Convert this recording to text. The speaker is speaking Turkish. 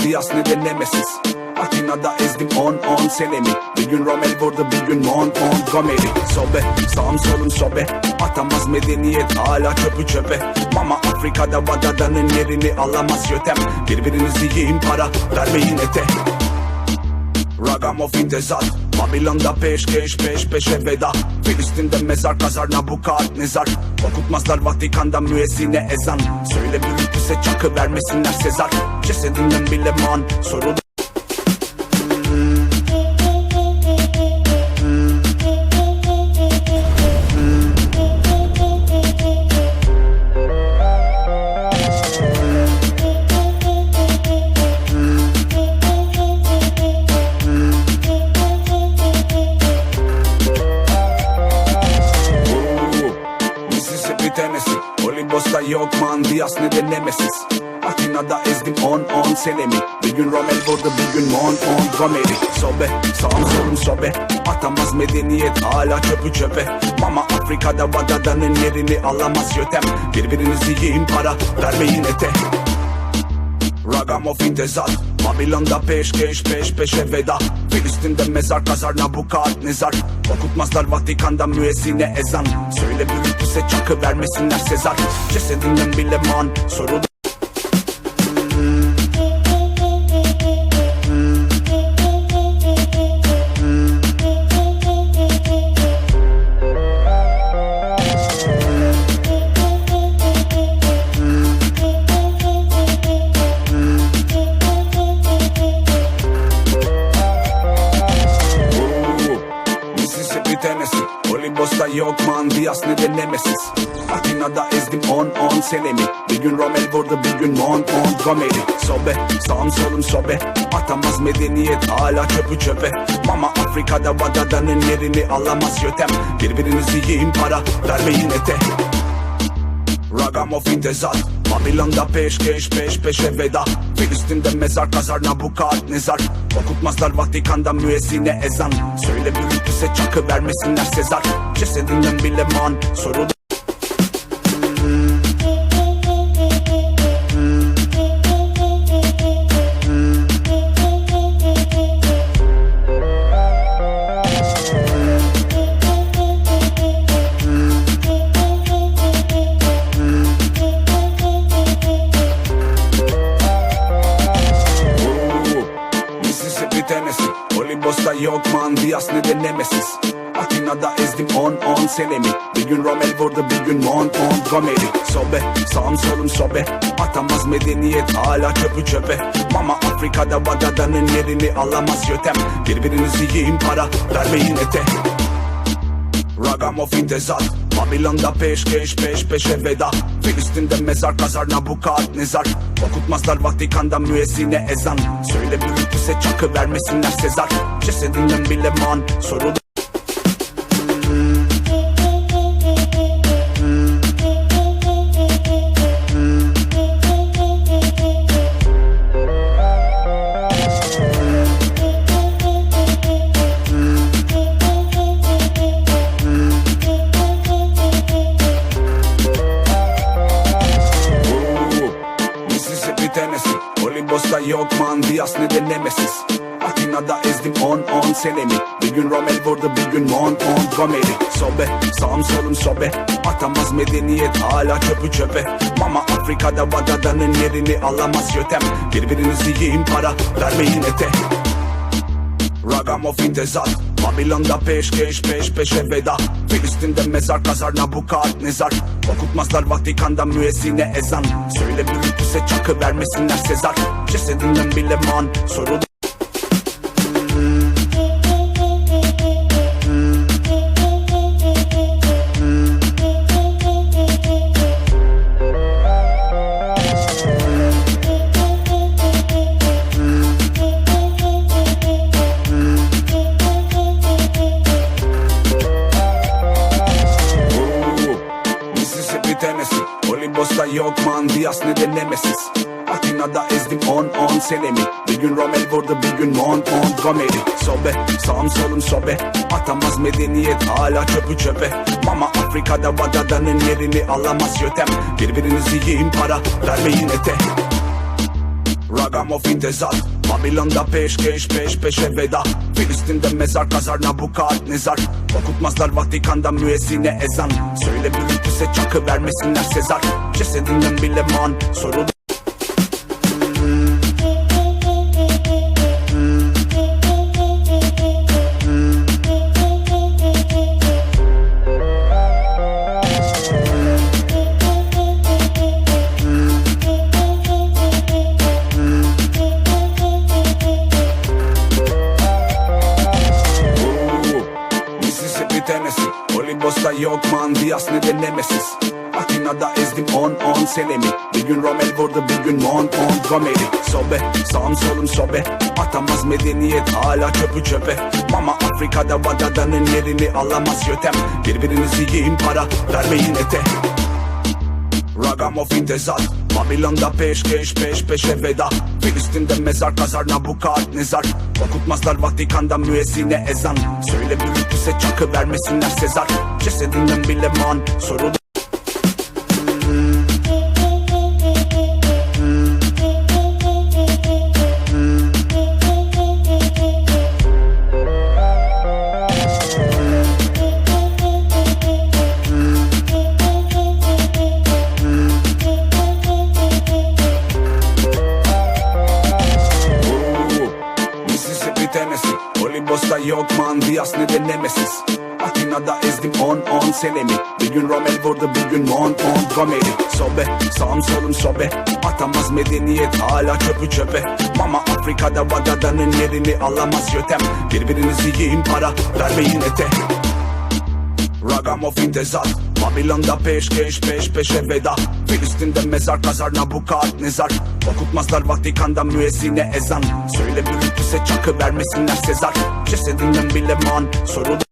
Diaz ne de Nemesis. Atina'da ezdim 10 senemi. Bir gün Rommel vurdu, bir gün Montgomery. Sobe, sağım solum sobe. Atamaz medeniyet hala çöpü çöpe. Mama Afrika'da Vadada'nın yerini alamaz yötem. Birbirinizi yiyin para vermeyin ete. Ragamuffin tezat, Babilon'da peşkeş peş peşe veda. Filistin'de mezar kazar Nabukadnezar. Okutmazlar Vatikan'da müezzine ezan. Söyle büyütüse çakı vermesinler Sezar. Cesedinden bile man sorulur. Olimpos'ta yok man Diaz ne de Nemesis. Atina'da ezdim 10 senemi. Bir gün Rommel vurdu, bir gün Montgomery. Sobe, sağım solum sobe. Atamaz medeniyet hala çöpü çöpe. Mama Afrika'da Vadada'nın yerini alamaz yötem. Birbirinizi yiyin para vermeyin ete. Ragamuffin tezat, Babilon'da peşkeş peş peşe veda. Filistin'de mezar kazar Nabukadnezar. Okutmazlar Vatikan'da müezzine ezan. Söyle büyütüse çakı vermesinler Sezar. Cesedinden bile man sorulur. Olimpos'ta yok man Diaz ne de Nemesis. Atina'da ezdim 10 senemi. Bir gün Rommel vurdu, bir gün Montgomery. Sobe, sağım solum sobe. Atamaz medeniyet hala çöpü çöpe. Mama Afrika'da Vadada'nın yerini alamaz yötem. Birbirinizi yiyin para vermeyin ete. Ragamuffin tezat, Babilon'da peşkeş peş peşe veda. Filistin'de mezar kazar Nabukadnezar. Okutmazlar Vatikan'da müezzine ezan. Söyle büyütüse çakı vermesinler Sezar. Cesedinden bile man sorulur. Olimpos'ta yok man Diaz ne de Nemesis. Atina'da ezdim 10 senemi. Bir gün Rommel vurdu, bir gün Montgomery. Sobe, sağım solum sobe. Atamaz medeniyet hala çöpü çöpe. Mama Afrika'da Vadada'nın yerini alamaz yötem. Birbirinizi yiyin para vermeyin ete. Ragamuffin tezat, Babilon'da peşkeş peş peşe veda. Filistin'de mezar kazar Nabukadnezar. Okutmazlar Vatikan'da müezzine ezan. Söyle büyütüse çakı vermesinler Sezar. Cesedinden bile man sorulur. Olimpos'ta yok man Diaz ne de Nemesis. Atina'da ezdim 10 senemi. Bir gün Rommel vurdu, bir gün Montgomery. Sobe, sağım solum sobe. Atamaz medeniyet hala çöpü çöpe. Mama Afrika'da Vadada'nın yerini alamaz yötem. Birbirinizi yiyin para vermeyin ete. Ragamuffin tezat, Babilon'da peşkeş peş peşe veda. Filistin'de mezar kazar Nabukadnezar. Okutmazlar Vatikan'da müezzine ezan. Söyle büyütüse çakı vermesinler Sezar. Cesedinden bile man sorulur. Olimpos'ta yok man Diaz ne de Nemesis. Atina'da ezdim 10 senemi. Bir gün Rommel vurdu, bir gün Montgomery. Sobe, sağım solum sobe. Atamaz medeniyet hala çöpü çöpe. Mama Afrika'da Vadada'nın yerini alamaz yötem. Birbirinizi yiyin para vermeyin ete. Ragamuffin tezat, Babilon'da peşkeş peş peşe veda. Filistin'de mezar kazar Nabukadnezar. Okutmazlar Vatikan'da müezzine ezan. Söyle büyütüse çakı vermesinler Sezar. Cesedinden bile man sorulur. Tennessee, Olimpos'ta yok man Diaz ne de Nemesis. Atina'da ezdim 10 senemi. Bir gün Rommel vurdu bir gün Montgomery. Sobe sağım solum sobe, atamaz medeniyet hala çöpü çöpe. Mama Afrika'da Vadadan'ın yerini alamaz yötem. Birbirinizi yiyin para vermeyin ete. Ragamuffin tezat, Babilon'da peşkeş peş peşe veda. Filistin'de mezar kazar Nabukadnezar. Okutmazlar Vatikan'da müezzine ezan. Söyle büyütüse çakı vermesinler Sezar. Cesedinden bile man sorulur. Tennessee, Olimpos'ta yok man Diaz ne de Nemesis. Atina'da ezdim 10 senemi. Bir gün Rommel vurdu bir gün Montgomery. Sobe sağım solum sobe, atamaz medeniyet hala çöpü çöpe. Mama Afrika'da Vadadan'ın yerini alamaz yötem. Birbirinizi yiyin para vermeyin ete. Ragamuffin tezat, Babilon'da peşkeş peş peşe veda. Filistin'de mezar kazar Nabukadnezar. Okutmazlar Vatikan'da müezzine ezan. Söyle büyütüse çakı vermesinler Sezar. Cesedinden bile man sorulur.